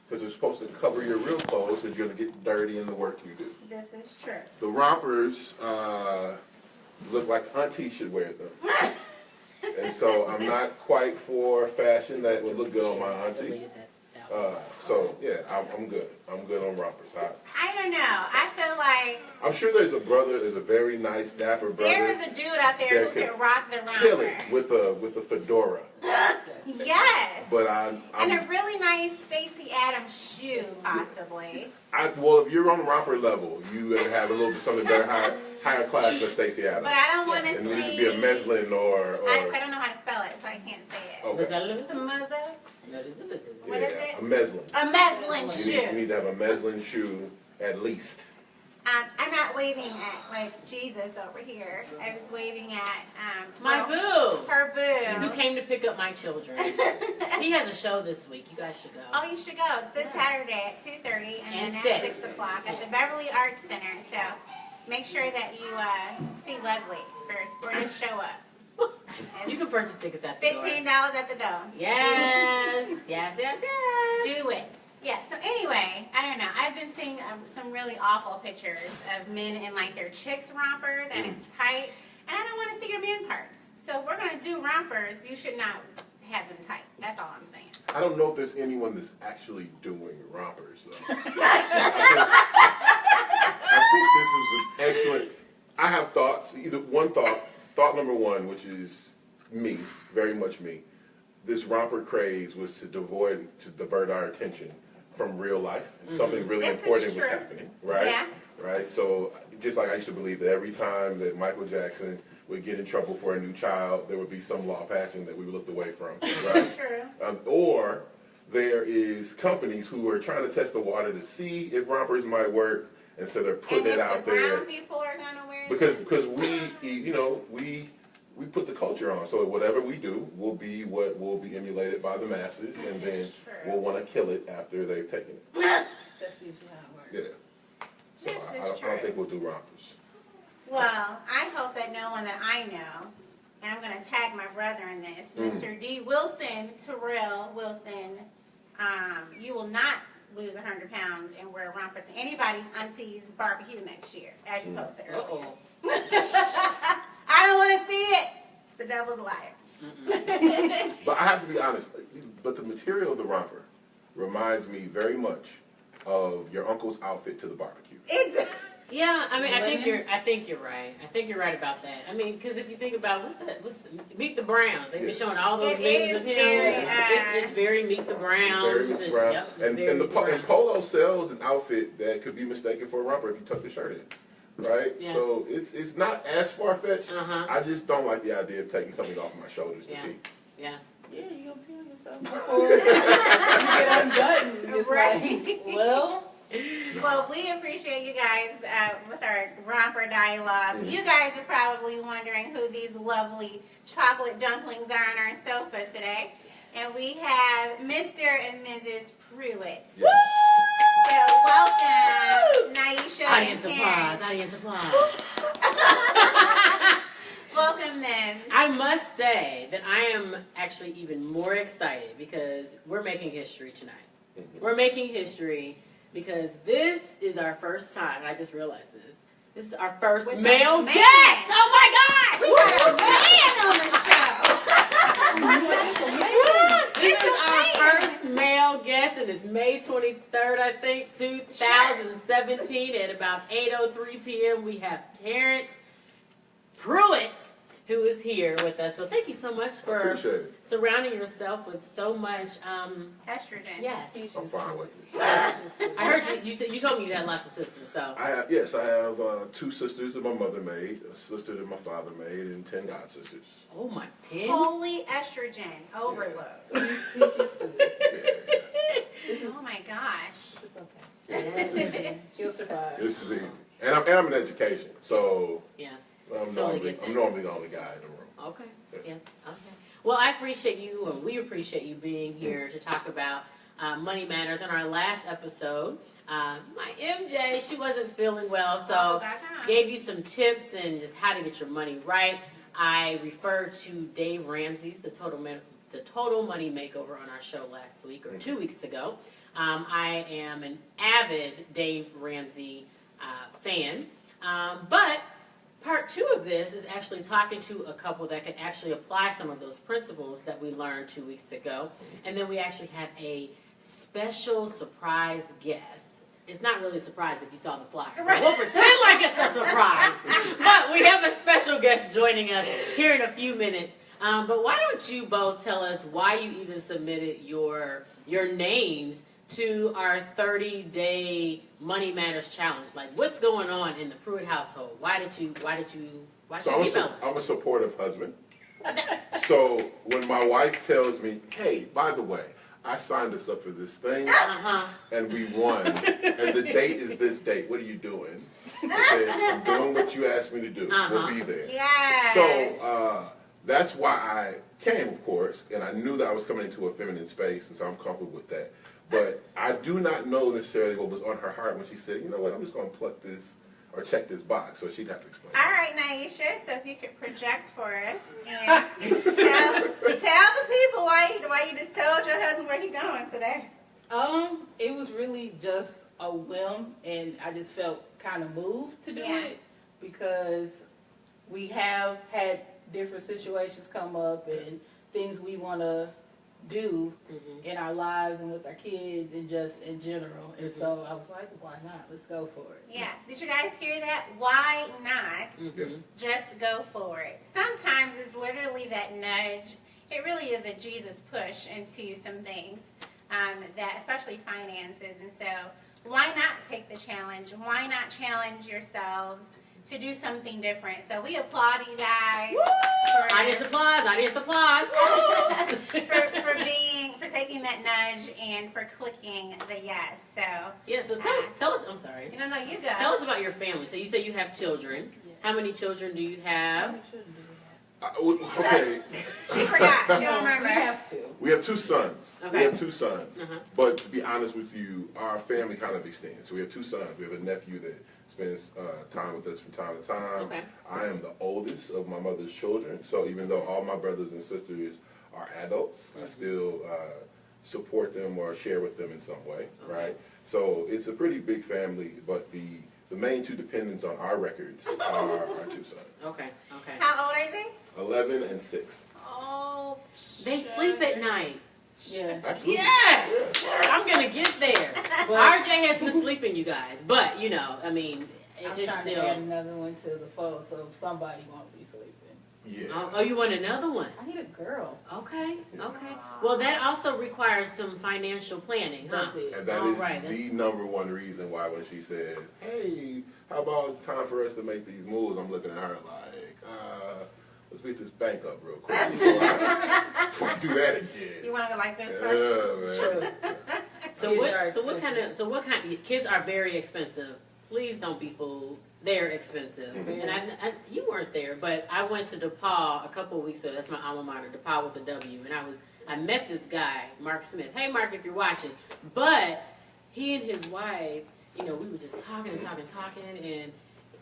because it's supposed to cover your real clothes because you're going to get dirty in the work you do. This is true. The rompers look like auntie should wear them. And so I'm not quite for fashion that would look good on my auntie. So yeah, I'm good. I'm good on rompers. I don't know. I feel like I'm sure there's a very nice, dapper brother. there is a dude out there who can rock the romper. Kill it with a fedora. Yes. But and a really nice Stacey Adams shoe, possibly. Well, if you're on romper level, you have a little bit something better, higher class than Stacey Adams. But I don't want to see. It needs to be a Meslin or I don't know how to spell it, so I can't say it. Okay. What is it? A Meslin. A Meslin shoe. You need to have a Meslin shoe at least. I'm not waving at like Jesus over here. I was waving at my boo. Her boo. Who came to pick up my children. He has a show this week. You guys should go. Oh, you should go. It's this Saturday at 2:30 and then at 6 o'clock at the Beverly Arts Center. So make sure that you see Leslie for this show up. You can purchase tickets at the door. $15 at the door. Yes. Yes. Do it. Yeah, so anyway, I don't know. I've been seeing some really awful pictures of men in like their chicks rompers and it's tight. And I don't want to see your man parts. So if we're going to do rompers, you should not have them tight. That's all I'm saying. I don't know if there's anyone that's actually doing rompers, though. I think this is an excellent. I have thoughts. Either one thought. Thought number one, which is me, very much me. This romper craze was to divert our attention from real life. Something really important was happening, right? Yeah. Right. So just like I used to believe that every time that Michael Jackson would get in trouble for a new child, there would be some law passing that we looked away from, right? True. Or there is companies who are trying to test the water to see if rompers might work, and so they're putting it out there. And if the brown people are gonna wear it. Because we put the culture on, so whatever we do will be what will be emulated by the masses, and then we'll want to kill it after they've taken it. That's usually how it works. Yeah. So I don't think we'll do rompers. Well, I hope that no one that I know, and I'm going to tag my brother in this, Mr. D. Wilson, Terrell Wilson, you will not lose 100 pounds and wear rompers at anybody's auntie's barbecue next year, as you posted earlier. I don't want to see it. It's the devil's liar. But I have to be honest, but the material of the romper reminds me very much of your uncle's outfit to the barbecue. Yeah, I mean, I think you're right. I think you're right about that. I mean, because if you think about what's Meet the Browns? They've been showing all those memes of him. It's very Meet the Browns. Very Meet the Browns. Yep, and Polo sells an outfit that could be mistaken for a romper if you tuck the shirt in, right? Yeah. So it's not as far fetched. Uh-huh. I just don't like the idea of taking something off my shoulders to pee. Yeah. Yeah, you gonna pee on yourself before you get undone. It's like, Well, we appreciate you guys with our romper dialogue. You guys are probably wondering who these lovely chocolate dumplings are on our sofa today. And we have Mr. and Mrs. Pruitt. Yes. So welcome, Naisha. Audience and applause. Terrence. Audience applause. Welcome them. I must say that I am actually even more excited because we're making history tonight. We're making history because this is our first time, and I just realized this. This is our first male guest. Oh my gosh! We got a man on the show. This is our first male guest, and it's May 23rd, I think, 2017, at about 8:03 p.m. We have Terrence Pruitt, who is here with us. So thank you so much for surrounding yourself with so much estrogen. Yes. I'm fine with it. I heard you told me you had lots of sisters, so. I have 2 sisters that my mother made, a sister that my father made, and 10 god sisters. Oh my, 10? Holy estrogen overload. Oh my gosh. it's okay. She'll survive. This is easy. And I'm in education, so Yeah. I'm normally the only guy in the room. Okay. Yeah. Okay. Well, I appreciate you, and we appreciate you being here to talk about money matters. On our last episode, my MJ, she wasn't feeling well, so gave you some tips and just how to get your money right. I referred to Dave Ramsey's The Total the Total Money Makeover on our show last week or 2 weeks ago. I am an avid Dave Ramsey fan, but part 2 of this is actually talking to a couple that can actually apply some of those principles that we learned 2 weeks ago. And then we actually have a special surprise guest. It's not really a surprise if you saw the flyer. Right. We'll pretend like it's a surprise. But we have a special guest joining us here in a few minutes. But why don't you both tell us why you even submitted your names to our 30-day Money Matters Challenge? Like, what's going on in the Pruitt household? Why did you email us? I'm a supportive husband. So when my wife tells me, hey, by the way, I signed us up for this thing, and we won, and the date is this date. What are you doing? I said, I'm doing what you asked me to do. We'll be there. Yes. So that's why I came, of course, and I knew that I was coming into a feminine space, and so I'm comfortable with that. But I do not know necessarily what was on her heart when she said, you know what, I'm just going to pluck this or check this box, so she'd have to explain. All right, Naisha, so if you could project for us and tell the people why you just told your husband where he's going today. It was really just a whim, and I just felt kind of moved to do it because we have had different situations come up and things we want to do in our lives and with our kids and just in general. And so I was like, why not? Let's go for it. Yeah. Did you guys hear that? Why not? Just go for it. Sometimes it's literally that nudge. It really is a Jesus push into some things, that especially finances. And so why not take the challenge? Why not challenge yourselves to do something different? So we applaud you guys. Audience applause. for taking that nudge and for clicking the yes. So yeah. So tell us. I'm sorry. No, you go. Tell us about your family. So you say you have children. How many children do you have? Okay. She forgot. She don't remember. We have 2. We have 2 sons. Okay. We have 2 sons. But to be honest with you, our family kind of extends. So we have 2 sons. We have a nephew that spends time with us from time to time. Okay. I am the oldest of my mother's children. So even though all my brothers and sisters are adults, I still support them or share with them in some way, right? So it's a pretty big family, but the main 2 dependents on our records are our 2 sons. Okay. How old are they? 11 and 6. Oh, They sleep at night. Yeah. Absolutely. Yes! I'm going to get there. RJ has been sleeping, you guys. But, I mean, I'm it's trying still... to add another one to the fold, so somebody won't be sleeping. Yeah. Oh, you want another one? I need a girl. Okay. Well, that also requires some financial planning, huh? That's it. And that All is right. the number one reason why when she says, hey, how about it's time for us to make these moves, I'm looking at her like, let's beat this bank up real quick before I do that again. you want to go like this first? Yeah, man. So what kind of kids are very expensive. Please don't be fooled. They're expensive. And you weren't there, but I went to DePaul a couple of weeks ago. That's my alma mater, DePaul with a W. And I met this guy, Mark Smith. Hey, Mark, if you're watching. But he and his wife, we were just talking, and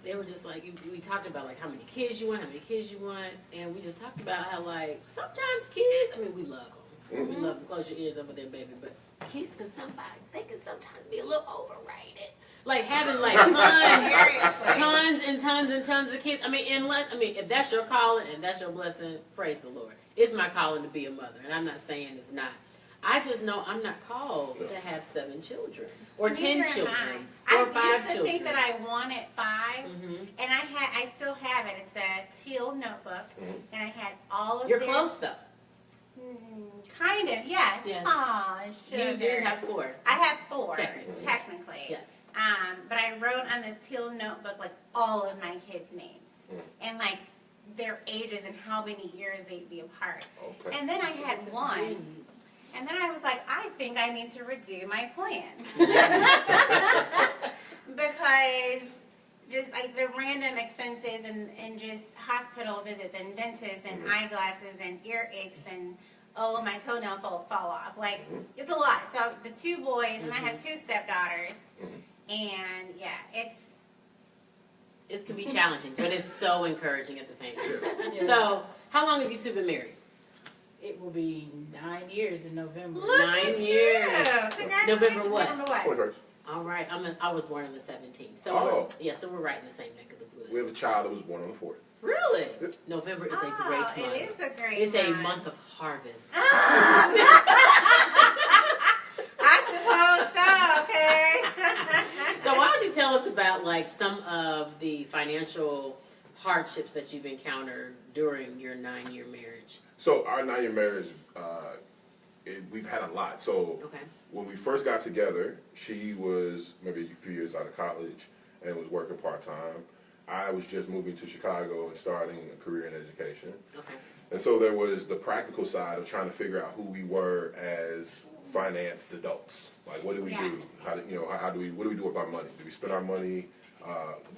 they were just like, we talked about like how many kids you want, and we just talked about how like sometimes kids, we love them. We love them. Close your ears over there, baby. But kids can sometimes be a little overrated. Like having like tons of kids. If that's your calling and that's your blessing, praise the Lord. It's my calling to be a mother, and I'm not saying it's not. I just know I'm not called to have 7 children or 10 children or 5 children. I used to think that I wanted 5, and I still have it. It's a teal notebook, and I had all of You're close though. Kind of, yes. Aw, sugar. You did have 4. I have 4, technically. Yes. But I wrote on this teal notebook like all of my kids' names and like their ages and how many years they'd be apart. Okay. And then I had 1, and then I was like, I think I need to redo my plan because just like the random expenses and just hospital visits and dentists and eyeglasses and ear aches and my toenail fall off. Like it's a lot. So the 2 boys and I have 2 stepdaughters. And it can be challenging, but it's so encouraging at the same time. So, how long have you 2 been married? It will be 9 years in November. Look 9 at years. you. Congratulations. November what? November what? 21st. All right, I was born on the 17th. So Oh. so we're right in the same neck of the woods. We have a child that was born on the 4th. Really? Yep. November is a great Oh, month. it is a great It's a month. month of harvest. I suppose so, okay? So why don't you tell us about like some of the financial hardships that you've encountered during your 9-year marriage? So our 9-year marriage, we've had a lot. So Okay. when we first got together, she was maybe a few years out of college and was working part-time. I was just moving to Chicago and starting a career in education. Okay. And so there was the practical side of trying to figure out who we were as financed adults. Like, what do we do? How do what do we do with our money? Do we spend our money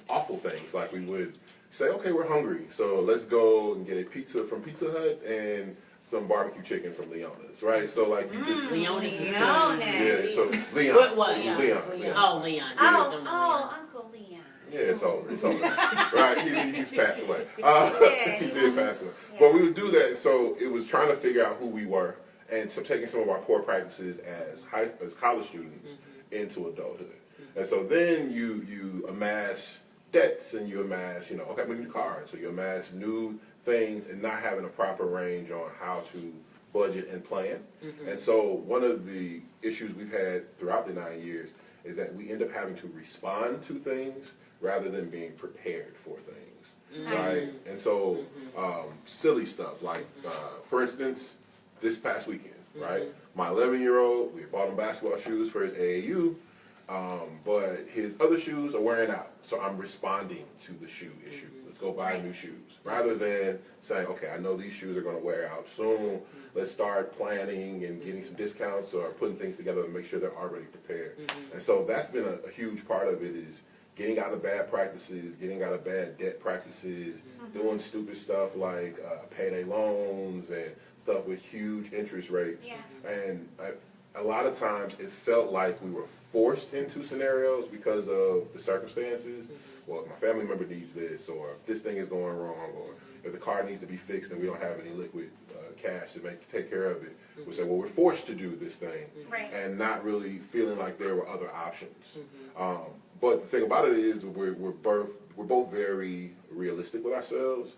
awful things? Like, we would say, okay, we're hungry, so let's go and get a pizza from Pizza Hut and some barbecue chicken from Leona's, right? So like, you just Leona's. yeah. So Leon. What? Leon. Oh, Leon. Uncle Leon. Yeah, it's over. It's over. Right? He's passed away. Yeah, He did pass away. But we would do that. So it was trying to figure out who we were, and so taking some of our poor practices as college students into adulthood. And so then you amass debts, and you amass, okay, we need cards. So you amass new things and not having a proper range on how to budget and plan. And so one of the issues we've had throughout the 9 years is that we end up having to respond to things rather than being prepared for things, right? And so silly stuff like, for instance, this past weekend, right? My 11-year-old, we bought him basketball shoes for his AAU, but his other shoes are wearing out. So I'm responding to the shoe issue. Let's go buy new shoes. Rather than saying, okay, I know these shoes are going to wear out soon. Let's start planning and getting some discounts or putting things together to make sure they're already prepared. And so that's been a huge part of it, is getting out of bad practices, getting out of bad debt practices, doing stupid stuff like payday loans and stuff with huge interest rates. And a lot of times it felt like we were forced into scenarios because of the circumstances. Well, if my family member needs this, or if this thing is going wrong, or if the car needs to be fixed and we don't have any liquid cash to take care of it, we say, well, we're forced to do this thing, and not really feeling like there were other options. But the thing about it is we're both very realistic with ourselves,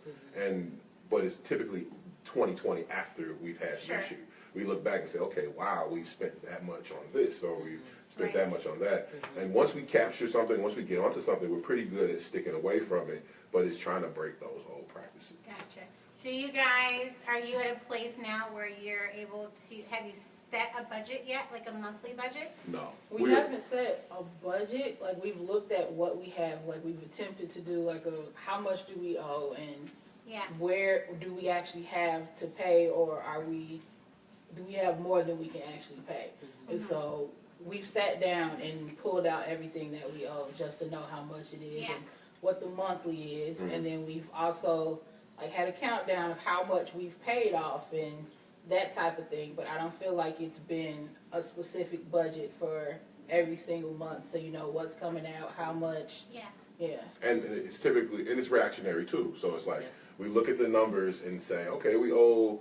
but it's typically 2020 after we've had an issue. We look back and say, okay, wow, we've spent that much on this, or we've spent that much on that. And once we capture something, once we get onto something, we're pretty good at sticking away from it, but it's trying to break those old practices. Gotcha. Do you guys, are you at a place now where you're able to, have you set a budget yet, like a monthly budget? No. We haven't set a budget. Like, we've looked at what we have. Like, we've attempted to do like how much do we owe, and where do we actually have to pay, or do we have more than we can actually pay? And so we've sat down and pulled out everything that we owe just to know how much it is and what the monthly is. And then we've also like had a countdown of how much we've paid off and that type of thing. But I don't feel like it's been a specific budget for every single month, so you know what's coming out, how much. And it's typically, and it's reactionary too. So it's like, we look at the numbers and say, okay, we owe,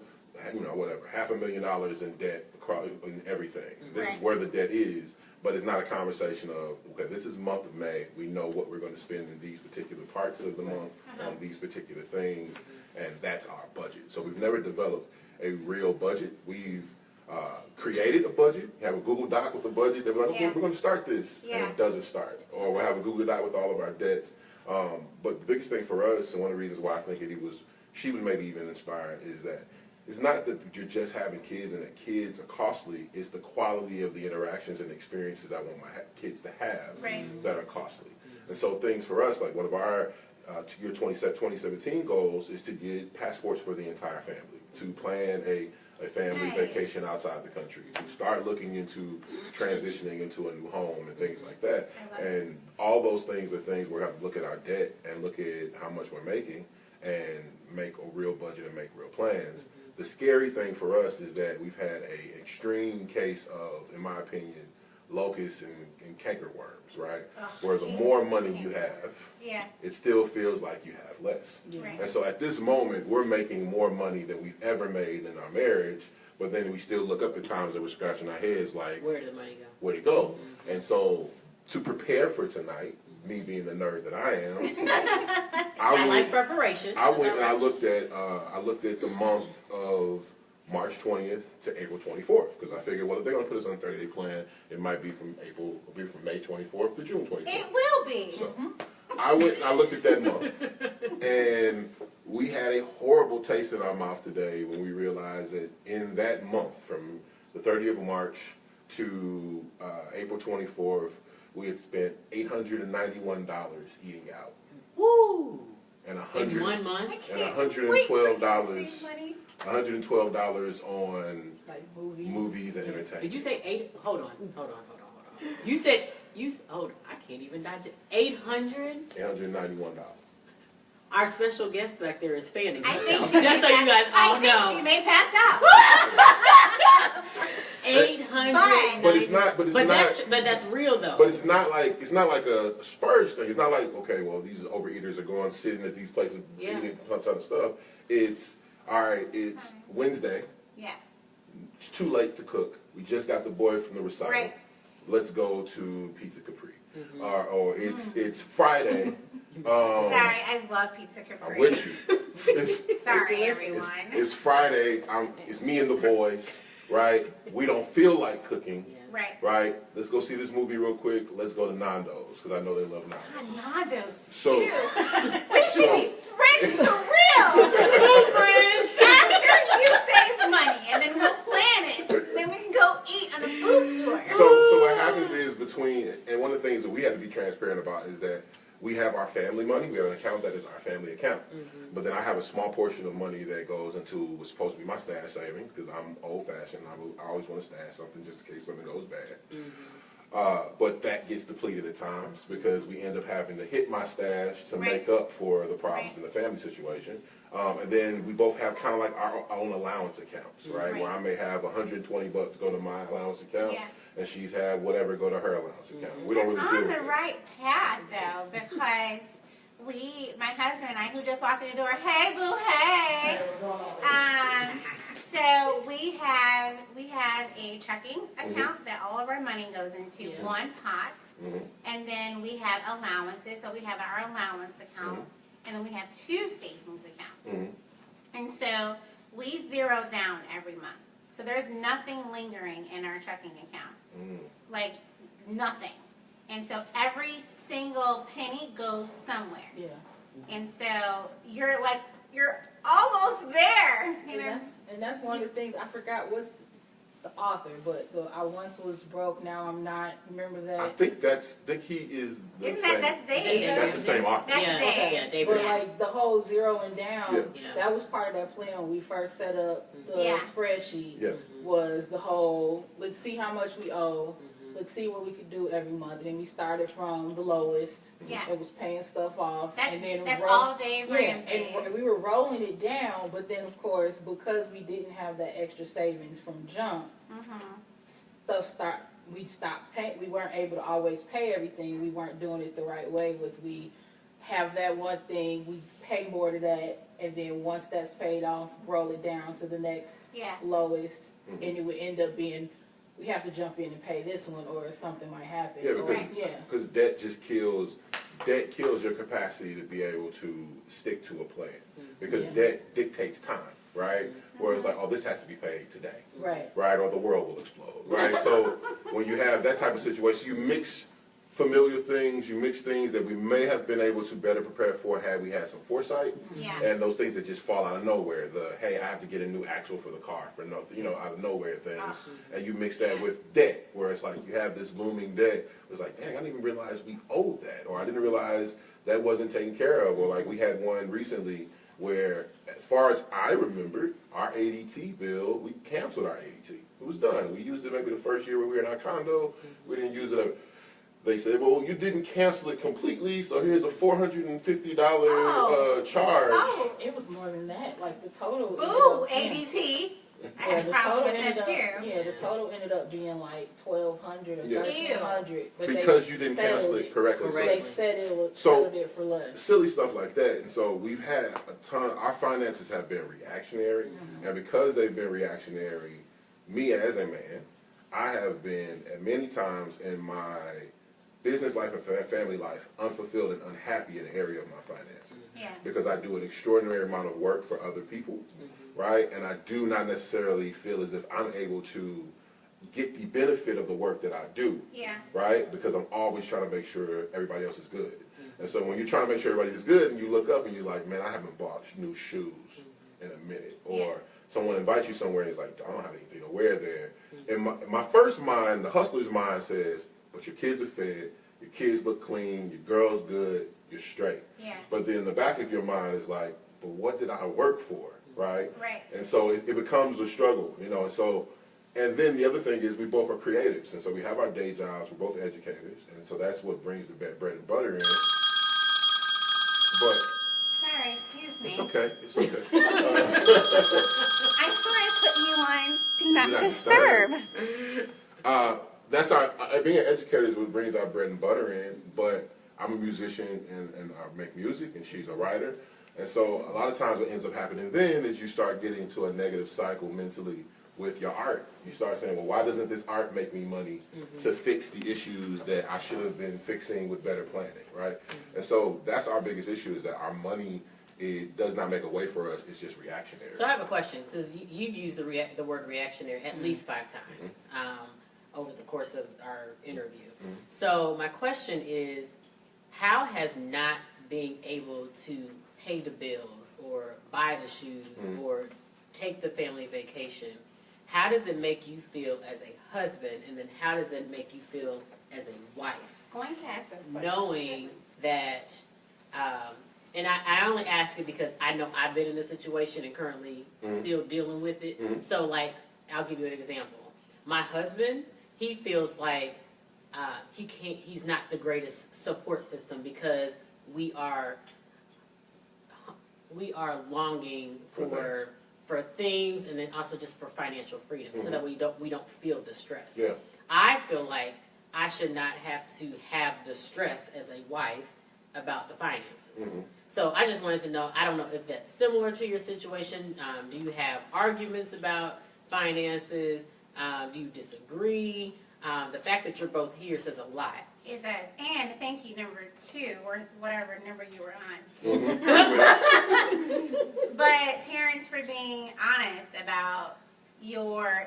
whatever, $500,000 in debt in everything. This is where the debt is, but it's not a conversation of, okay, this is month of May. We know what we're going to spend in these particular parts of the month on these particular things, and that's our budget. So we've never developed a real budget. We've created a budget, have a Google Doc with a budget that we're like, okay, we're going to start this, and it doesn't start. Or we'll have a Google Doc with all of our debts. But the biggest thing for us, and one of the reasons why I think she was maybe even inspired, is that it's not that you're just having kids and that kids are costly. It's the quality of the interactions and experiences I want my kids to have that are costly. And so things for us, like one of our year 2017 goals is to get passports for the entire family, to plan a family vacation outside the country, to start looking into transitioning into a new home and things like that. And all those things are things where we have to look at our debt and look at how much we're making and make a real budget and make real plans. The scary thing for us is that we've had an extreme case of, in my opinion, locusts and canker worms, right? Ugh, Where the more money you have, Yeah. it still feels like you have less. Yeah. Right. And so at this moment, we're making more money than we've ever made in our marriage, but then we still look up at times and we're scratching our heads like, Where did the money go? where'd it go? And so to prepare for tonight, me being the nerd that I am, I like preparation. I went and I looked at the month of March 20th to April 24th because I figured, well, if they're going to put us on a 30-day plan, it might be from May 24th to June 24th. It will be. So I went and I looked at that month, and we had a horrible taste in our mouth today when we realized that in that month, from the 30th of March to April 24th, we had spent $891 eating out, Woo! and In 1 month? I and can't wait for you to save money. $112 on Like movies. movies and entertainment. Did you say 8? Hold on. You said, hold on, I can't even digest. 800? $891. Our special guest back there is fanning I think herself. she Just so may you guys pass- all I think know. she may pass out. 800. But it's not. But it's not. But that's real though. But it's not like a spurge thing. It's not like, okay, well, these overeaters are going sitting at these places eating a ton of stuff. It's all right. It's Wednesday. Yeah. It's too late to cook. We just got the boy from the recital. Right. Let's go to Pizza Capri. Or it's Friday. Sorry, I love Pizza Capri. I'm with you. It's, Sorry, everyone. it's Friday. It's me and the boys. Right. We don't feel like cooking. Yeah. Right. Right. Let's go see this movie real quick. Let's go to Nando's because I know they love Nando's. Nando's. So- We should be friends for real. friends. After you save money, and then we'll plan it. Then we can go eat on a food tour. So what happens is and one of the things that we have to be transparent about is that we have our family money. We have an account that is our family account. But then I have a small portion of money that goes into what's supposed to be my stash savings because I'm old-fashioned. I always want to stash something just in case something goes bad. But that gets depleted at times because we end up having to hit my stash to make up for the problems in the family situation. And then we both have kind of like our own allowance accounts, right? Where I may have $120 go to my allowance account, and she's had whatever go to her allowance account. We don't really We're deal on with the it. right path though, because my husband and I, who just walked in the door, hey boo, hey. So we have a checking account that all of our money goes into one pot, and then we have allowances. So we have our allowance account, and then we have two savings accounts. And so we zero down every month. So there's nothing lingering in our checking account, like nothing. And so every single penny goes somewhere. Yeah. And so you're almost there. You know? And that's one of the things, I forgot what's the author, but I once was broke, now I'm not. Remember that? I think he is the Isn't same. that's Dave? That's the same author. That's Yeah, Dave. yeah, David. But like the whole zeroing down, Yeah. that was part of that plan when we first set up the spreadsheet. Yeah. Was the whole, let's see how much we owe, let's see what we could do every month. And then we started from the lowest. Yeah. It was paying stuff off. and then That's all Dave Yeah, Ramsey. and we were rolling it down, but then of course, because we didn't have that extra savings from jump, we'd stop paying. We weren't able to always pay everything. We weren't doing it the right way. We have that one thing, we pay more to that, and then once that's paid off, roll it down to the next lowest, and it would end up being, we have to jump in and pay this one, or something might happen. Yeah, because debt just kills your capacity to be able to stick to a plan. Because debt dictates time, right? Where it's like, oh, this has to be paid today. Right, or the world will explode, right? So when you have that type of situation, you mix familiar things, you mix things that we may have been able to better prepare for had we had some foresight, and those things that just fall out of nowhere. Hey, I have to get a new axle for the car for nothing, out of nowhere things, and you mix that with debt, where it's like you have this looming debt. It's like, dang, I didn't even realize we owed that, or I didn't realize that wasn't taken care of, or like we had one recently where, as far as I remembered, our ADT bill, we canceled our ADT. It was done. We used it maybe the first year when we were in our condo. We didn't use it. They said, well, you didn't cancel it completely, so here's a $450 charge. Oh. It was more than that. Like the total. Boo, ADT. I had problems with them too. Yeah, the total ended up being like 1,200 or Yeah. 1,300. But Because they you didn't settled cancel it correctly. Correct. They settled it for less. Silly stuff like that. And so we've had a ton, our finances have been reactionary. And because they've been reactionary, me as a man, I have been at many times in my business life and family life unfulfilled and unhappy in the area of my finances. Yeah. Because I do an extraordinary amount of work for other people, right? And I do not necessarily feel as if I'm able to get the benefit of the work that I do, Yeah. right? Because I'm always trying to make sure everybody else is good. And so when you're trying to make sure everybody is good and you look up and you're like, man, I haven't bought new shoes in a minute. Or someone invites you somewhere and it's like, I don't have anything to wear there. And my first mind, the hustler's mind says, but your kids are fed, your kids look clean, your girl's good, you're straight. Yeah. But then the back of your mind is like, but what did I work for, right? Right. And so it becomes a struggle, you know. And so, and then the other thing is we both are creatives, and so we have our day jobs. We're both educators, and so that's what brings the bread and butter in. But Sorry, excuse me. it's okay. It's okay. I thought I put you on Do Not Do Not Disturb. That's our being an educator is what brings our bread and butter in. But I'm a musician and I make music, and she's a writer. And so a lot of times what ends up happening then is you start getting into a negative cycle mentally with your art. You start saying, well, why doesn't this art make me money to fix the issues that I should have been fixing with better planning, right? And so that's our biggest issue, is that our money, it does not make a way for us. It's just reactionary. So I have a question, because you've used the word reactionary at least 5 times over the course of our interview. So my question is, how has not being able to pay the bills or buy the shoes or take the family vacation, how does it make you feel as a husband, and then how does it make you feel as a wife? Going to ask those questions. Knowing that, and I only ask it because I know I've been in this situation and currently still dealing with it. So, like, I'll give you an example. My husband, he feels like he's not the greatest support system because we are longing for things, and then also just for financial freedom, so that we don't feel distress. Yeah. I feel like I should not have to have the stress as a wife about the finances. So I just wanted to know, I don't know if that's similar to your situation. Do you have arguments about finances? Do you disagree? The fact that you're both here says a lot. It does. And thank you, number 2, or whatever number you were on. But Terrence, for being honest about your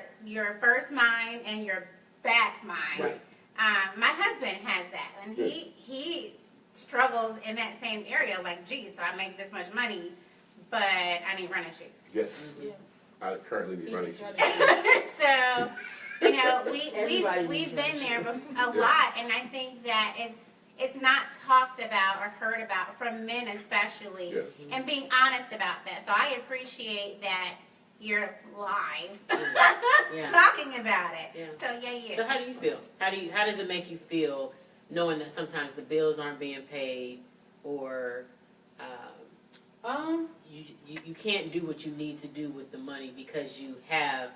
first mind and your back mind. Right. My husband has that, and he struggles in that same area. Like, geez, so I make this much money, but I need running shoes. Yes. I currently need running shoes. So, you know, we've been there a lot, and I think that it's not talked about or heard about from men especially, and being honest about that. So I appreciate that you're live talking about it. So yeah. So how do you feel? How does it make you feel knowing that sometimes the bills aren't being paid, or you can't do what you need to do with the money because you have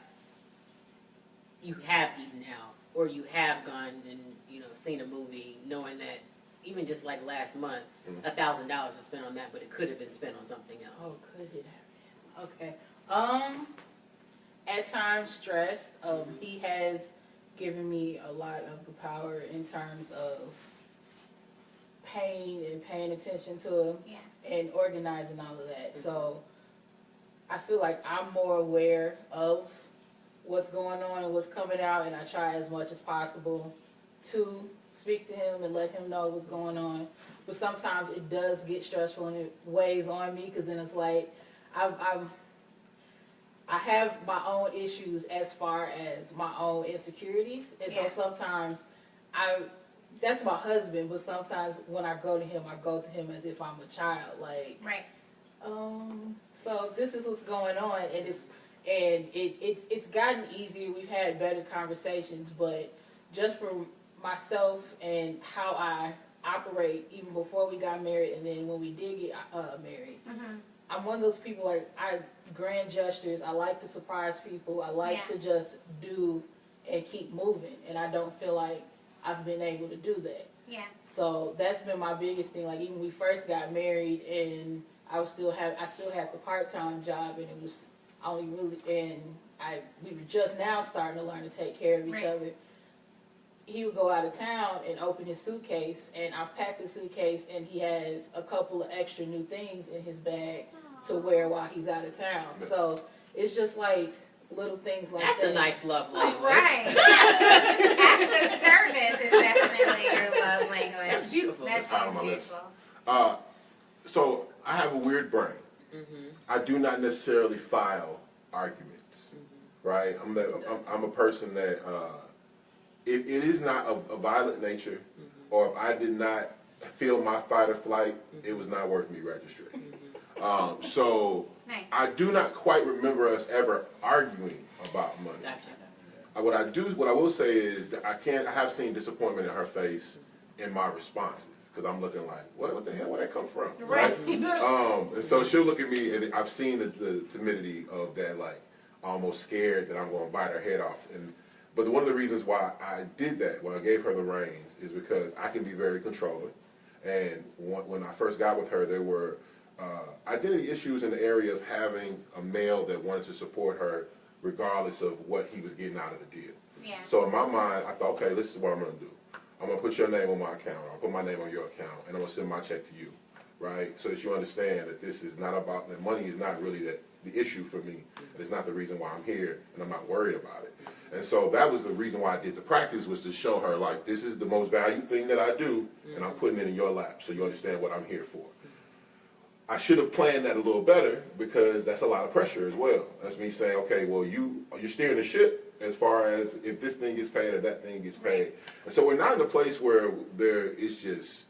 eaten out, or you have gone and seen a movie, knowing that even just like last month, $1,000 was spent on that, but it could have been spent on something else. Oh, could it have been? Okay. At times stressed. He has given me a lot of the power in terms of paying attention to him and organizing all of that. So I feel like I'm more aware of what's going on and what's coming out, and I try as much as possible to speak to him and let him know what's going on. But sometimes it does get stressful and it weighs on me, because then it's like I have my own issues as far as my own insecurities, and so sometimes that's my husband, but sometimes when I go to him as if I'm a child, like, so this is what's going on, and it's gotten easier. We've had better conversations, but just for myself and how I operate, even before we got married and then when we did get married, I'm one of those people, like, grand gestures. I like to surprise people. I like to just do and keep moving. And I don't feel like I've been able to do that. Yeah. So that's been my biggest thing. Like, even when we first got married, and I still had the part-time job, and it was only really, and we were just now starting to learn to take care of each other. He would go out of town and open his suitcase, and I've packed his suitcase, and he has a couple of extra new things in his bag to wear while he's out of town. So it's just like little things like that. That's a nice love language. Right. Acts of service is definitely your love language. That's beautiful. That's high on my list. beautiful. So I have a weird brain. I do not necessarily file arguments, right? I'm a person that if it is not a violent nature, or if I did not feel my fight or flight, it was not worth me registering. So Nice. I do not quite remember us ever arguing about money. Gotcha. What I will say is that I have seen disappointment in her face in my responses, because I'm looking like, what the hell, where'd that come from? Right. And so she'll look at me, and I've seen the timidity of that, like, almost scared that I'm going to bite her head off. But one of the reasons why I did that, when I gave her the reins, is because I can be very controlling. And when I first got with her, there were identity issues in the area of having a male that wanted to support her regardless of what he was getting out of the deal. Yeah. So in my mind, I thought, okay, this is what I'm going to do. I'm going to put your name on my account, or I'll put my name on your account, and I'm going to send my check to you, right? So that you understand that this is not about, that money is not really the issue for me. It's not the reason why I'm here, and I'm not worried about it. And so that was the reason why I did the practice, was to show her, like, this is the most valued thing that I do, and I'm putting it in your lap so you understand what I'm here for. I should have planned that a little better, because that's a lot of pressure as well. That's me saying, okay, well, you're steering the ship as far as if this thing gets paid or that thing gets paid. And so we're not in a place where it's just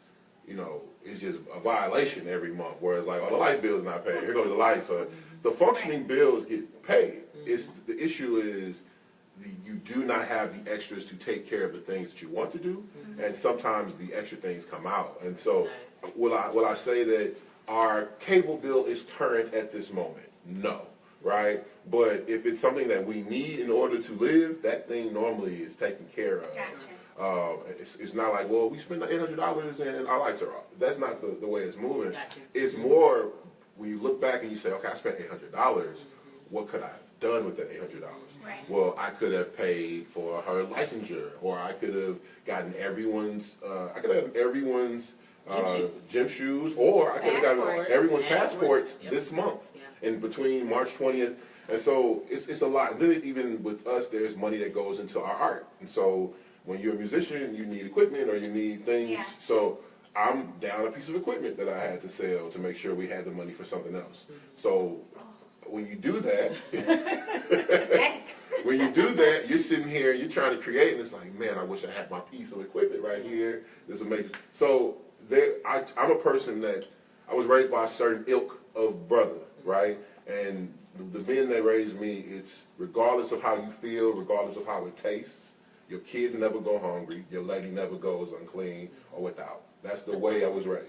a violation every month, where it's like, oh, the light bill's not paid, here goes the lights. So the functioning bills get paid. The issue is you do not have the extras to take care of the things that you want to do, and sometimes the extra things come out. And so will I say that our cable bill is current at this moment? No, right? But if it's something that we need in order to live, that thing normally is taken care of. Gotcha. It's not like, well, we spent $800 and our lights are off. That's not the way it's moving. Gotcha. It's more when you look back and you say, okay, I spent $800. What could I have done with that $800? Right. Well, I could have paid for her licensure, or I could have gotten everyone's gym shoes, or I could have gotten everyone's passports this month in between March 20th. And so it's a lot. And then even with us, there's money that goes into our art. And so when you're a musician, you need equipment or you need things. Yeah. So I'm down a piece of equipment that I had to sell to make sure we had the money for something else. So when you do that, you're sitting here and you're trying to create, and it's like, man, I wish I had my piece of equipment right here. This is amazing. So I'm a person that I was raised by a certain ilk of brother, right? And the men that raised me, it's regardless of how you feel, regardless of how it tastes, your kids never go hungry, your lady never goes unclean or without. That's the way I was raised.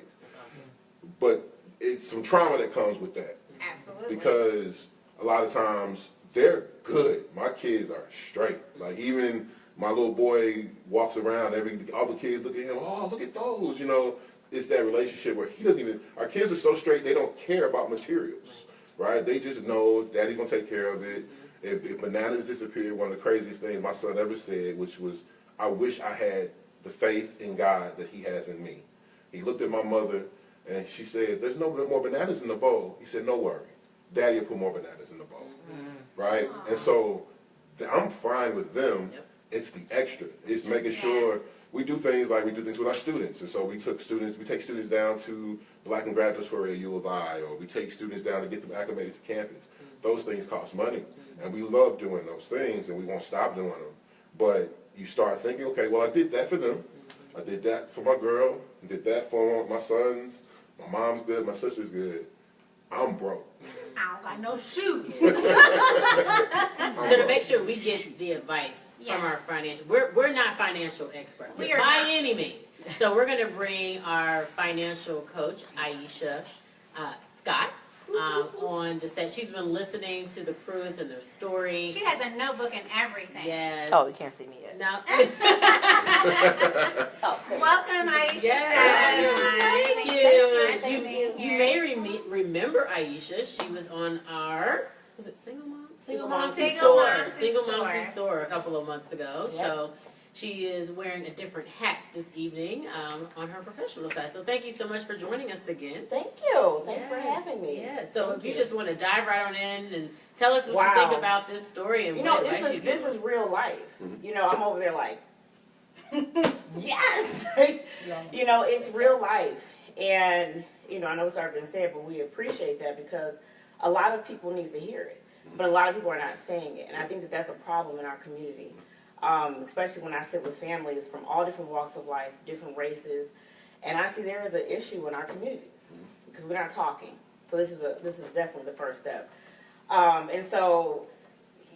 But it's some trauma that comes with that. Absolutely. Because a lot of times they're good. My kids are straight. Like, even my little boy walks around, all the kids look at him, oh, look at those, It's that relationship where he doesn't even, our kids are so straight, they don't care about materials, right? They just know daddy's going to take care of it. If bananas disappear, one of the craziest things my son ever said, which was, I wish I had the faith in God that he has in me. He looked at my mother, and she said, there's no more bananas in the bowl. He said, no worry. Daddy will put more bananas in the bowl, right? And so I'm fine with them. It's the extra. It's making sure we do things like we do things with our students. And so we take students down to Black and Graduatory at U of I, or we take students down to get them acclimated to campus. Those things cost money. And we love doing those things, and we won't stop doing them. But you start thinking, okay, well, I did that for them. I did that for my girl. I did that for my sons. My mom's good. My sister's good. I'm broke. I don't got no shoes. So to make sure we get the advice from our financial, we're not financial experts by any means. So we're going to bring our financial coach, Aisha Scott, on the set. She's been listening to the Pruitts and their story. She has a notebook and everything. Yes. Oh, you can't see me yet. No. Welcome, Aisha. Yes. Thank Thank you. You may remember Aisha. She was on our, was it Single Moms? Single Moms Who Soar a couple of months ago. Yep. So she is wearing a different hat this evening on her professional side. So thank you so much for joining us again. Thank you. Thanks for having me. Yeah. So Thank if you you. just want to dive right on in and tell us what Wow. you think about this story and You what know, advice you this give. is real life. You know, I'm over there like, yes. You know, it's real life. And, you know, I know it's already been said, but we appreciate that because a lot of people need to hear it. But a lot of people are not saying it. And I think that that's a problem in our community, especially when I sit with families from all different walks of life, different races. And I see there is an issue in our communities because we're not talking. So this is definitely the first step. And so,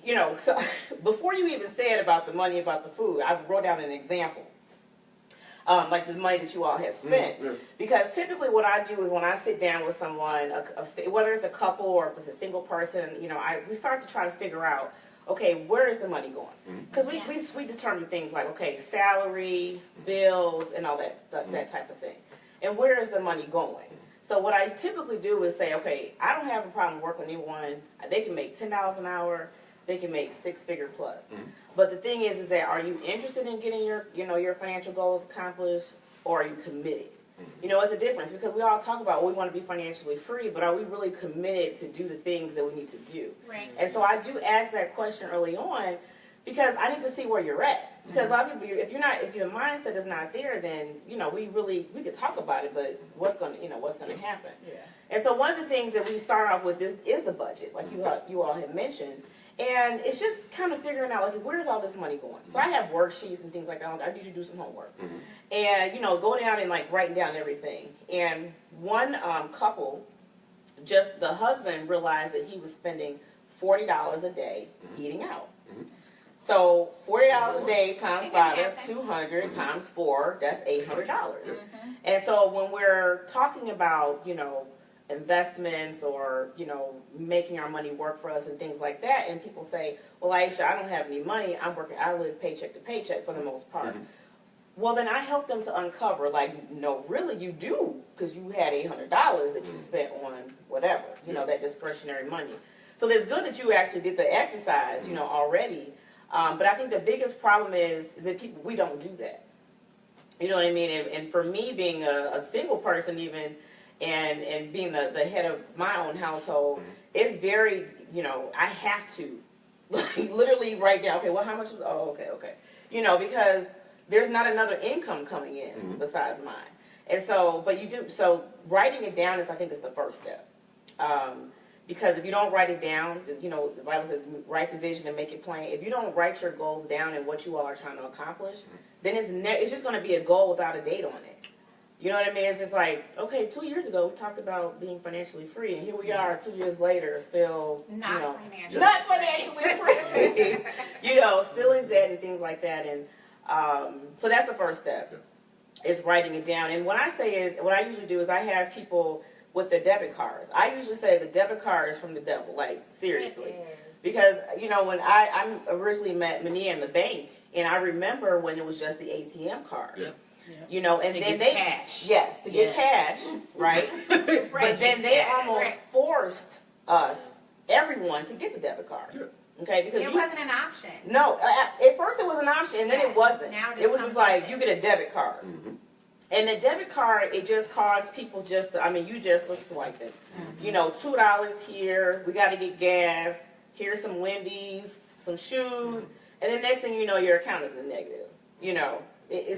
you know, so before you even said about the money, about the food, I wrote down an example. Like the money that you all have spent. Because typically what I do is when I sit down with someone, whether it's a couple or if it's a single person, you know, we start to try to figure out, okay, where is the money going? Because we determine things like, okay, salary, bills, and all that type of thing. And where is the money going? So what I typically do is say, okay, I don't have a problem working with anyone. They can make $10 an hour. They can make six-figure plus. But the thing is that are you interested in getting your financial goals accomplished, or are you committed? You know, it's a difference because we all talk about we want to be financially free, but are we really committed to do the things that we need to do? Right. And so I do ask that question early on because I need to see where you're at. Because a lot of people, if your mindset is not there, then you know we could talk about it, but what's going to happen? Yeah. And so one of the things that we start off with is the budget, like you all have mentioned. And it's just kind of figuring out, like, where's all this money going? So I have worksheets and things like that. I need you to do some homework. And, you know, go down and, like, write down everything. And one couple, just the husband realized that he was spending $40 a day eating out. So $40 a day times 5, that's $200 times 4, that's $800. And so when we're talking about, you know, investments or, you know, making our money work for us and things like that, and people say, well, Aisha, I don't have any money, I live paycheck to paycheck for the most part. Well, then I help them to uncover, like, no, really you do, because you had $800 that you spent on whatever, you know, that discretionary money. So it's good that you actually did the exercise, you know, already, but I think the biggest problem is that people, we don't do that. You know what I mean? And for me, being a single person even, and being the head of my own household, it's very, you know, I have to literally write down, okay, well, how much was, okay. You know, because there's not another income coming in besides mine. And so, but you do, so writing it down I think is the first step. Because if you don't write it down, you know, the Bible says write the vision and make it plain. If you don't write your goals down and what you all are trying to accomplish, then it's just going to be a goal without a date on it. You know what I mean? It's just like, okay, 2 years ago we talked about being financially free, and here we are 2 years later, still Not financially free. You know, still in debt and things like that. And so that's the first step, is writing it down. And what I usually do is I have people with their debit cards. I usually say the debit card is from the devil, like seriously, because you know when I originally met Mania in the bank, and I remember when it was just the ATM card. Yep. You know, and to then get cash. Yes, to get cash, right? But then they almost forced everyone to get the debit card. Okay, because it wasn't an option. No, at first it was an option, and then it wasn't. Now it was just like you get a debit card, and the debit card it just caused people you just to swipe it. You know, $2 here. We got to get gas. Here's some Wendy's, some shoes, and then next thing you know, your account is in the negative. You know.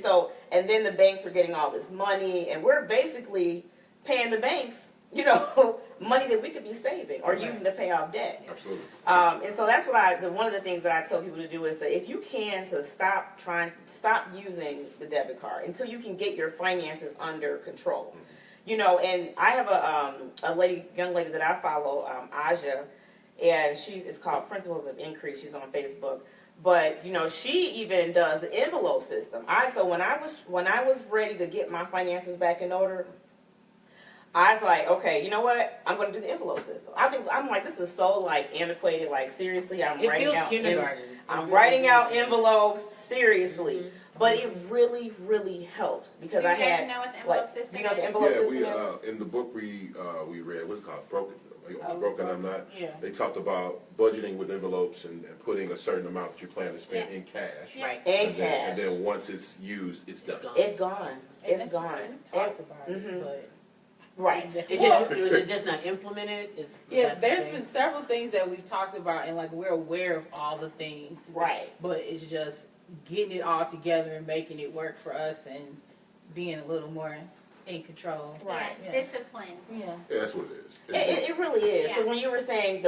So, and then the banks are getting all this money, and we're basically paying the banks, you know, money that we could be saving or using to pay off debt. Absolutely. And so that's what one of the things that I tell people to do is that if you can, to stop using the debit card until you can get your finances under control. You know, and I have a young lady that I follow, Aisha, and it's called Principles of Increase. She's on Facebook. But you know, she even does the envelope system. So when I was ready to get my finances back in order, I was like, okay, you know what? I'm going to do the envelope system. I'm like, this is so like antiquated. Like seriously, It feels kindergarten. I'm writing out envelopes seriously, but it really, really helps because Do you I had. guys know what the envelope system You know what the is? envelope Yeah, system we is? in the book we read, what's it called? Broken. I'm not. Yeah. They talked about budgeting with envelopes and putting a certain amount that you plan to spend Yeah. in cash. Right. And And cash. then once it's used, it's done. It's gone. It's gone. We talked about it, Mhm. but. Right. Was it just not implemented? Yeah, there's been several things that we've talked about, and like we're aware of all the things. Right. But it's just getting it all together and making it work for us and being a little more in control. Right. Yeah, Yeah. discipline. Yeah. Yeah, that's what it is. It really is because Yeah. when you were saying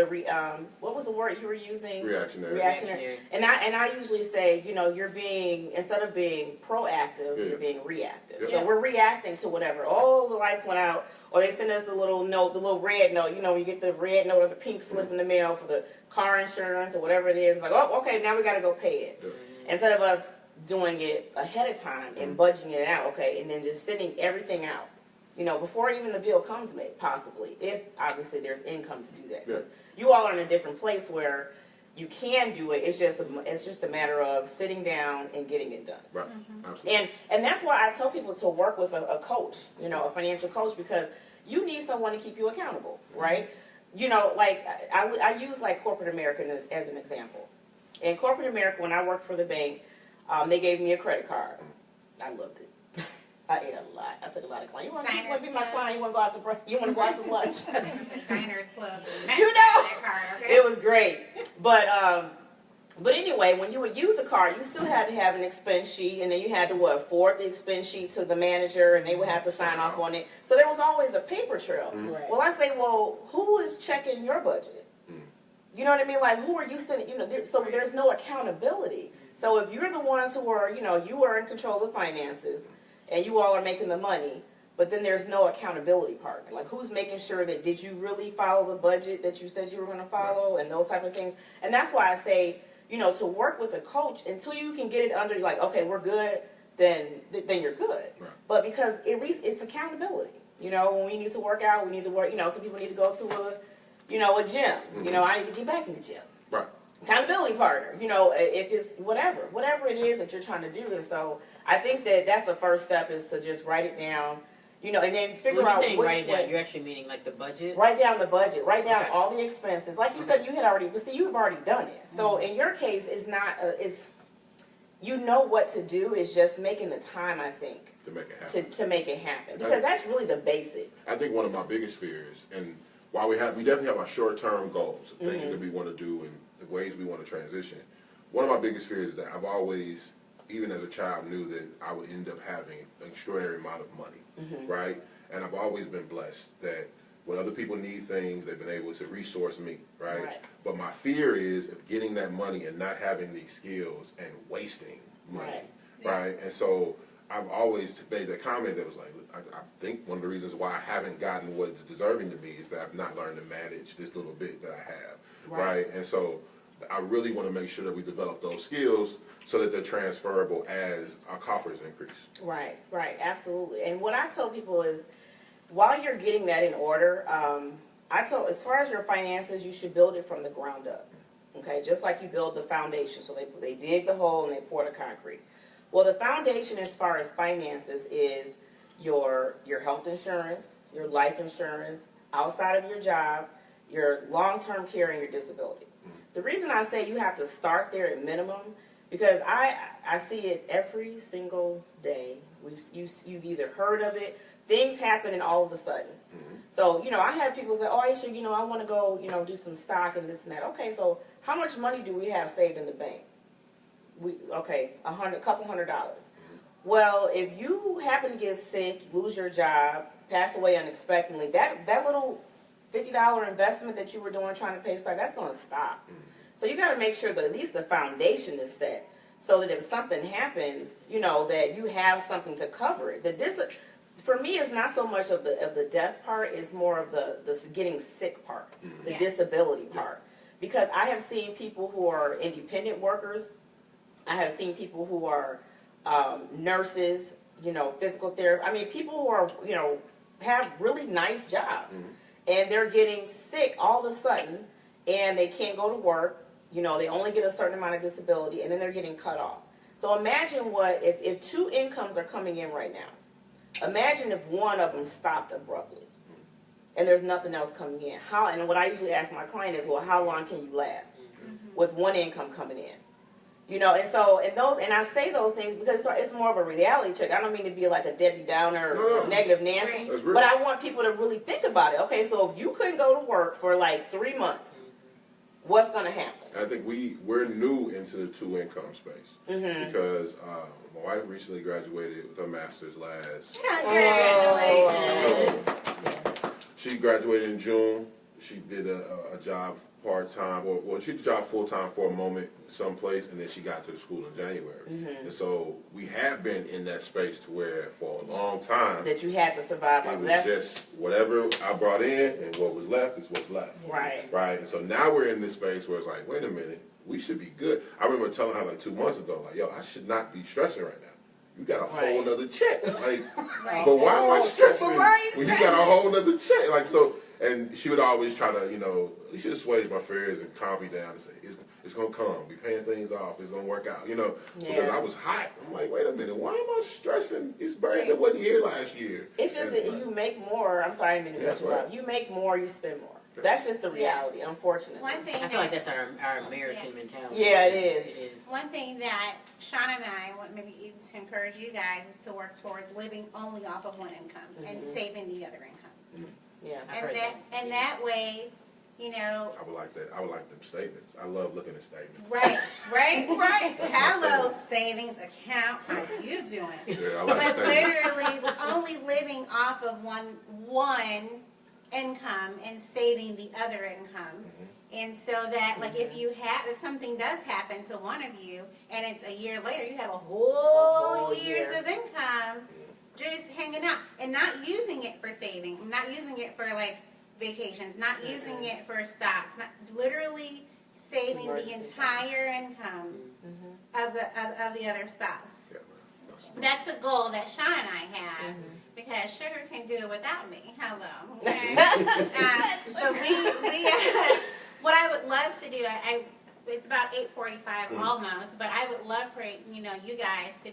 what was the word you were using? Reactionary. Reactionary. And I usually say, you know, you're being, instead of being proactive, Yeah. you're being reactive. Yeah. So we're reacting to whatever. Oh, the lights went out, or they send us the little note, the little red note. You know, you get the red note or the pink slip in the mail for the car insurance or whatever it is. It's like, oh, okay, now we got to go pay it. Yeah. Instead of us doing it ahead of time and budgeting it out, okay, and then just sending everything out. You know, before even the bill comes made, possibly, if obviously there's income to do that. Because you all are in a different place where you can do it. It's just a matter of sitting down and getting it done. Right. Absolutely. And that's why I tell people to work with a coach, you know, a financial coach, because you need someone to keep you accountable, right? You know, like I use like corporate America as an example. In corporate America, when I worked for the bank, they gave me a credit card. I loved it. I ate a lot. I took a lot of clients. You want to be my client? You want to go out to you want to go out to lunch? Diners Club. You know, That card, okay? it was great. But anyway, when you would use a card, you still had to have an expense sheet, and then you had to forward the expense sheet to the manager, and they would have to sign off on it. So there was always a paper trail. Right. Well, I say, well, who is checking your budget? You know what I mean? Like, who are you sending? You know, so there's no accountability. So if you're the ones who are, you know, you are in control of finances, and you all are making the money, but then there's no accountability partner. Like, who's making sure that did you really follow the budget that you said you were going to follow, and those type of things. And that's why I say, you know, to work with a coach until you can get it under, like, okay, we're good, then you're good. Right. But because at least it's accountability. You know, when we need to work out, we need to work. You know, some people need to go to a gym. You know, I need to get back in the gym. Right. Accountability partner, you know, if it's whatever it is that you're trying to do. And so I think that's the first step is to just write it down, you know, and then figure When out you're saying which write it down, way. you're actually meaning like the budget? Write down the budget. Write down Okay. all the expenses. Like you said, you had already, but see, you've already done it. So in your case, it's not, you know what to do. It's just making the time, I think, To make it happen. to make it happen. Because that's really the basic. I think one of my biggest fears, and while we definitely have our short-term goals, of things that we want to do and the ways we want to transition. One of my biggest fears is that I've always, even as a child, knew that I would end up having an extraordinary amount of money, right? And I've always been blessed that when other people need things, they've been able to resource me, right? Right. But my fear is of getting that money and not having these skills and wasting money, right? And so I've always made that comment that was like, I think one of the reasons why I haven't gotten what is deserving to me is that I've not learned to manage this little bit that I have, right? And so I really want to make sure that we develop those skills so that they're transferable as our coffers increase. Right, absolutely. And what I tell people is, while you're getting that in order, as far as your finances, you should build it from the ground up. Okay, just like you build the foundation. So they dig the hole and they pour the concrete. Well, the foundation as far as finances is your health insurance, your life insurance, outside of your job, your long-term care, and your disability. The reason I say you have to start there at minimum, because I see it every single day. You've either heard of it, things happen, and all of a sudden. So, you know, I have people say, oh, Aisha, you know, I want to go, you know, do some stock and this and that. Okay, so how much money do we have saved in the bank? A couple $100. Well, if you happen to get sick, lose your job, pass away unexpectedly, that little $50 investment that you were doing trying to pay stock, that's going to stop. So you got to make sure that at least the foundation is set so that if something happens, you know, that you have something to cover it. For me, it's not so much of the death part, it's more of the getting sick part, the disability part. Because I have seen people who are independent workers, I have seen people who are nurses, you know, physical therapy. I mean, people who are, you know, have really nice jobs, and they're getting sick all of a sudden, and they can't go to work. You know, they only get a certain amount of disability, and then they're getting cut off. So imagine what if two incomes are coming in right now. Imagine if one of them stopped abruptly, and there's nothing else coming in. How? And what I usually ask my client is, well, how long can you last with one income coming in? You know, and so, and I say those things because it's more of a reality check. I don't mean to be like a Debbie Downer or negative Nancy, but I want people to really think about it. Okay, so if you couldn't go to work for like 3 months, what's going to happen? I think we're new into the two income space because my wife recently graduated with her master's last. Congratulations. She graduated in June. She did a job part-time, well, she did a job full-time for a moment someplace, and then she got to the school in January. And so we have been in that space to where for a long time that you had to survive. It was just whatever I brought in and what was left is what's left. Right. Right. And so now we're in this space where it's like, wait a minute, we should be good. I remember telling her like 2 months ago, like, yo, I should not be stressing right now. You got a whole nother check. Like, but why am I stressing when you got a whole nother check? Like, so, and she would always try to, you know, she assuage my fears and calm me down and say, it's going to come. We paying things off. It's going to work out, you know, because I was hot. I'm like, wait a minute, why am I stressing? It's brand that wasn't here last year. It's just that you make more. I'm sorry, I didn't mean to cut you off. You make more, you spend more. That's just the reality, unfortunately. One thing I feel like that's our American mentality. Yeah, it is. It is. One thing that Sean and I want maybe even to encourage you guys is to work towards living only off of one income and saving the other income. Yeah. And that way, you know. I would like that. I would like them statements. I love looking at statements. Right. Hello, savings account. How you doing? Yeah, I like But statements. literally only living off of one income and saving the other income. And so that, like, if something does happen to one of you, and it's a year later, you have a whole years of income just hanging out, and not using it for saving, not using it for, like, vacations, not using it for stocks, not literally saving the entire income of the other spouse. That's a goal that Sean and I have, because Sugar can do it without me. Hello. Okay? But what I would love to do, it's about 8:45 almost, but I would love for you guys to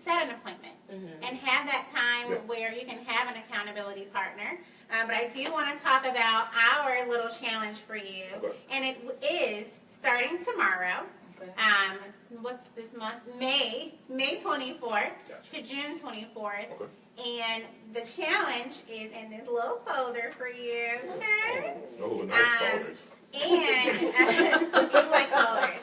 set an appointment and have that time where you can have an accountability partner. But I do want to talk about our little challenge for you, and it is starting tomorrow. What's this month? May 24th to June 24th. And the challenge is in this little folder for you. Okay? Oh, nice folders. And you like folders.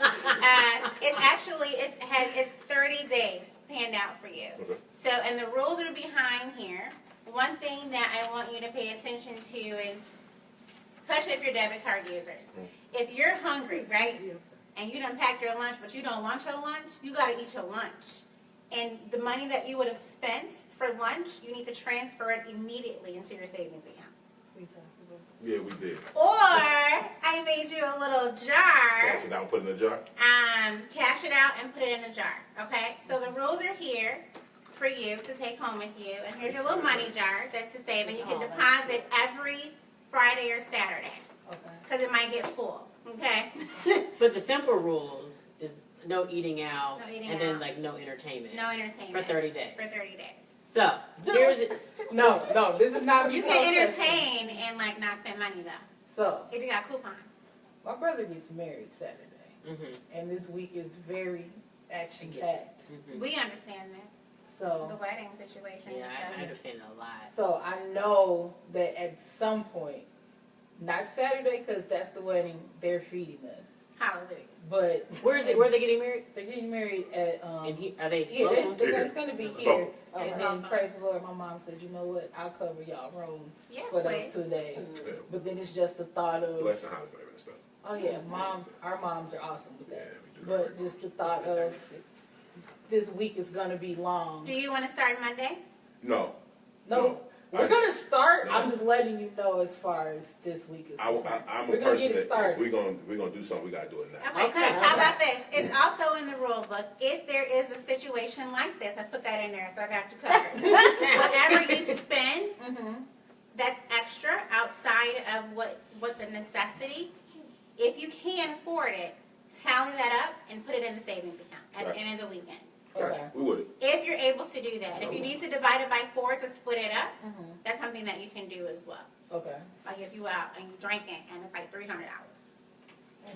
It's 30 days panned out for you. So, and the rules are behind here. One thing that I want you to pay attention to is, especially if you're debit card users, if you're hungry, right, and you done packed your lunch, but you don't want your lunch, you got to eat your lunch. And the money that you would have spent for lunch, you need to transfer it immediately into your savings account. Yeah, we did. Or I made you a little jar. Cash it out, put it in a jar. Cash it out and put it in a jar. Okay? So the rules are here for you to take home with you. And here's your little money jar that's to save. And you can deposit every Friday or Saturday. Because it might get full. Okay? But the simple rules is no eating out, then out. like no entertainment. No entertainment. For 30 days. For 30 days. So, here's No, this is not me. You can entertain and like not spend money though. So, if you got coupons. My brother gets married Saturday, and this week is very action-packed. We understand that. So the wedding situation. Yeah, I understand it a lot. So I know that at some point, not Saturday because that's the wedding, they're feeding us. Hallelujah. But where are they getting married? They're getting married at are they? Yeah, it's going to be here. Okay. And then praise the Lord, my mom said, you know what? I'll cover y'all room for those 2 days. But then it's just the thought of. Bless the house, baby, and stuff. Oh yeah, our moms are awesome with that. Yeah, But just the thought of this week is going to be long. Do you want to start Monday? No. We're going to start. I'm just letting you know as far as this week is concerned. I'm a we're going to get it started. We're going to do something, we got to do it now. Okay. How about this? It's also in the rule book. If there is a situation like this, I put that in there, so I got you covered. Whatever you spend, of what's a necessity. If you can afford it, tally that up and put it in the savings account at the end of the weekend. Gotcha. We would. If you're able to do that. If you need to divide it by 4 to split it up, that's something that you can do as well. Okay. Like if you out and you drinking and it's like $300.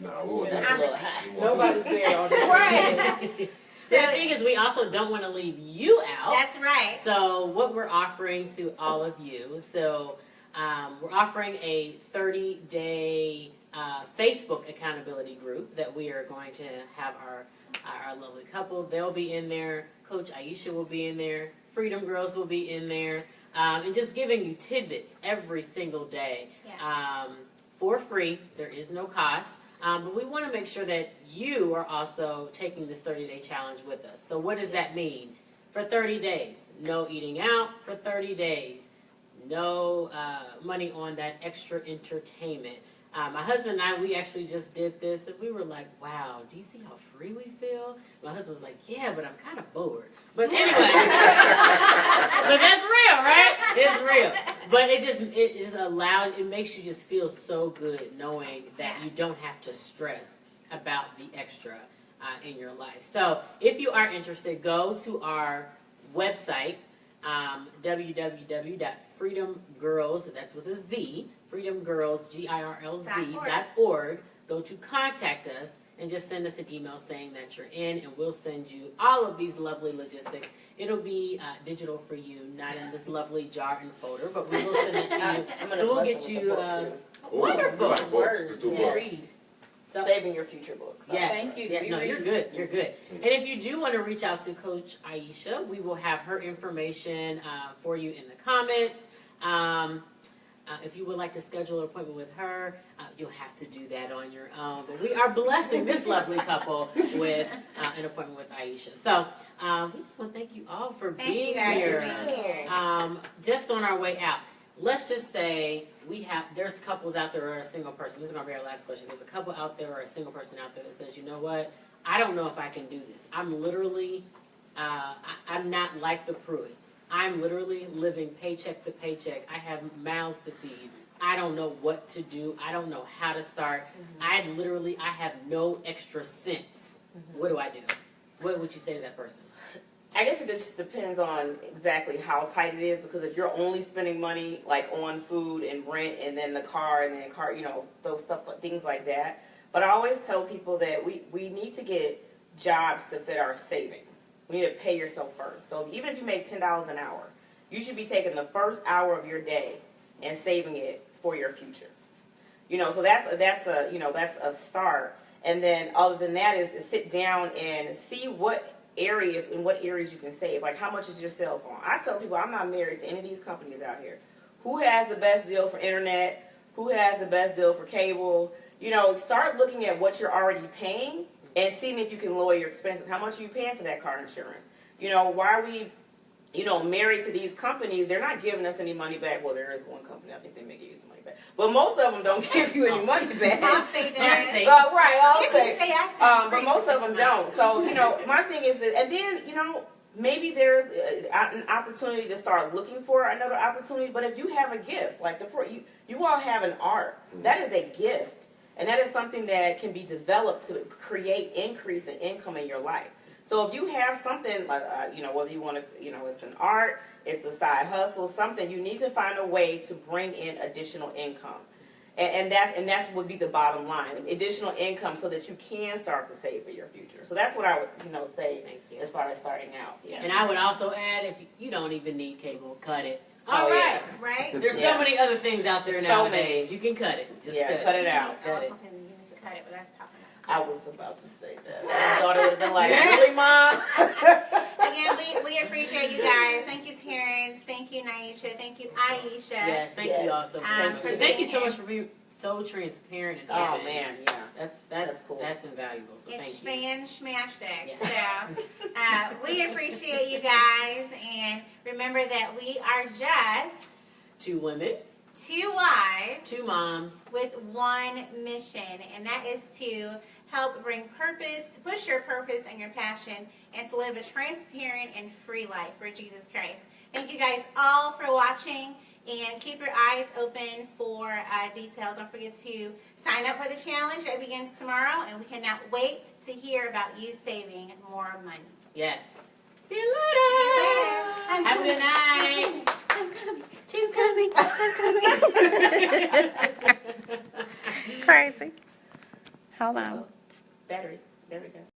No, we wouldn't. That's a little high. Nobody's there all day. Right. So the thing is, we also don't want to leave you out. That's right. So what we're offering to all of you, we're offering a 30-day Facebook accountability group that we are going to have our lovely couple. They'll be in there. Coach Aisha will be in there. Freedom Girls will be in there. And just giving you tidbits every single day for free. There is no cost. But we want to make sure that you are also taking this 30-day challenge with us. So what does that mean? For 30 days, no eating out for 30 days. No money on that extra entertainment. My husband and I, we actually just did this, and we were like, wow, do you see how free we feel? My husband was like, yeah, but I'm kind of bored. But anyway, but that's real, right? It's real. But it just allows, it makes you just feel so good knowing that you don't have to stress about the extra in your life. So if you are interested, go to our website, www.freedomgirls, that's with a Z, freedomgirls, GIRLZ.org. Go to contact us and just send us an email saying that you're in, and we'll send you all of these lovely logistics. It'll be digital for you, not in this lovely jar and folder, but we will send it to you. And we'll get you wonderful Like books. read. So, Saving your future books. yes. Thank you. Yeah, no, you're good. You're good. And if you do want to reach out to Coach Aisha, we will have her information for you in the comments. If you would like to schedule an appointment with her, you'll have to do that on your own. But we are blessing this lovely couple with an appointment with Aisha. So we just want to thank you all for being here. Just on our way out, let's just say there's couples out there or a single person. This is going to be our last question. There's a couple out there or a single person out there that says, you know what? I don't know if I can do this. I'm literally, I'm not like the Pruitts. I'm literally living paycheck to paycheck. I have mouths to feed. I don't know what to do. I don't know how to start. I have no extra cents. What do I do? What would you say to that person? I guess it just depends on exactly how tight it is, because if you're only spending money like on food and rent and then the car, those stuff, things like that. But I always tell people that we need to get jobs to fit our savings. We need to pay yourself first. So even if you make $10 an hour, you should be taking the first hour of your day and saving it for your future. So that's a start. And then other than that is sit down and see in what areas you can save. Like, how much is your cell phone? I tell people I'm not married to any of these companies out here. Who has the best deal for internet? Who has the best deal for cable? Start looking at what you're already paying and seeing if you can lower your expenses. How much are you paying for that car insurance? Why are we, married to these companies? They're not giving us any money back. Well, there is one company, I think they may give you some money back. But most of them don't give you any money back. I'll say that. Right, I'll say. But But most of them don't. So, my thing is that, and then, maybe there's an opportunity to start looking for another opportunity. But if you have a gift, like you all have an art, that is a gift. And that is something that can be developed to create increase in income in your life. So if you have something like, whether you want to, it's an art, it's a side hustle, something, you need to find a way to bring in additional income. And that's would be the bottom line, additional income, so that you can start to save for your future. So that's what I would, say as far as starting out. Yeah. And I would also add, if you don't even need cable, cut it. Oh, yeah. Right? There's so many other things out there So nowadays. many. You can cut it. Just cut it out. I was supposed to say you need to cut it, but that's tough enough. I was about to say that. I thought it would have been like, really, Mom? Again, we appreciate you guys. Thank you, Terrence. Thank you, Naisha. Thank you, Aisha. Yes, thank you all so much. for Thank being you so here. much for being so transparent and Oh, open. man, yeah. That's cool. That's invaluable. So It's thank you. Smashed. Yeah. So we appreciate you guys, and remember that we are just 2 women, 2 wives 2 moms. with one mission, and that is to help bring purpose, to push your purpose and your passion, and to live a transparent and free life for Jesus Christ. Thank you guys all for watching, And keep your eyes open for details. Don't forget to sign up for the challenge that begins tomorrow, and we cannot wait to hear about you saving more money. Yes. See you later. Have a good night. I'm coming. She's coming. I'm coming. Crazy. Hold on. Battery. There we go.